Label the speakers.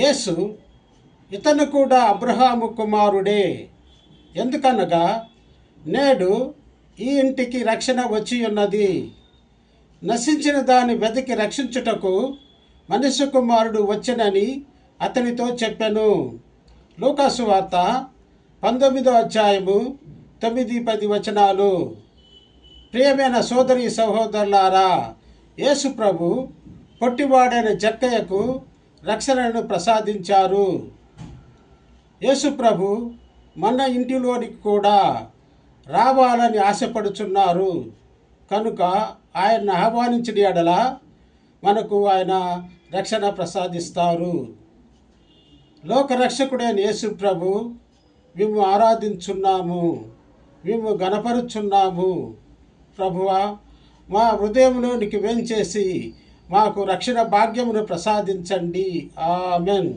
Speaker 1: యేసు ఇతను కూడా అబ్రహాము కుమారుడే. ఎందుకనగా నేడు ఈ ఇంటికి రక్షణ వచ్చి ఉన్నది. నశించిన దాన్ని వెతికి రక్షించుటకు మనుష్య కుమారుడు వచ్చెనని అతనితో చెప్పెను. లూకాసు వార్త 19వ అధ్యాయము 9-10 వచనాలు. ప్రియమైన సోదరి సహోదరులారా, యేసు ప్రభు పొట్టివాడైన జక్కయ్యకు రక్షణను ప్రసాదించారు. యేసు ప్రభు మన ఇంటిలోనికి కూడా రావాలని ఆశపడుచున్నారు. కనుక ఆయన్ని ఆహ్వానించిన ఎడల మనకు ఆయన రక్షణ ప్రసాదిస్తారు. లోకరక్షకుడైన యేసు ప్రభు మేము ఆరాధించున్నాము, మేము గణపరుచున్నాము. ప్రభువా, మా హృదయంలోనికి వేంచేసి మాకు రక్షణ భాగ్యమును ప్రసాదించండి. ఆమెన్.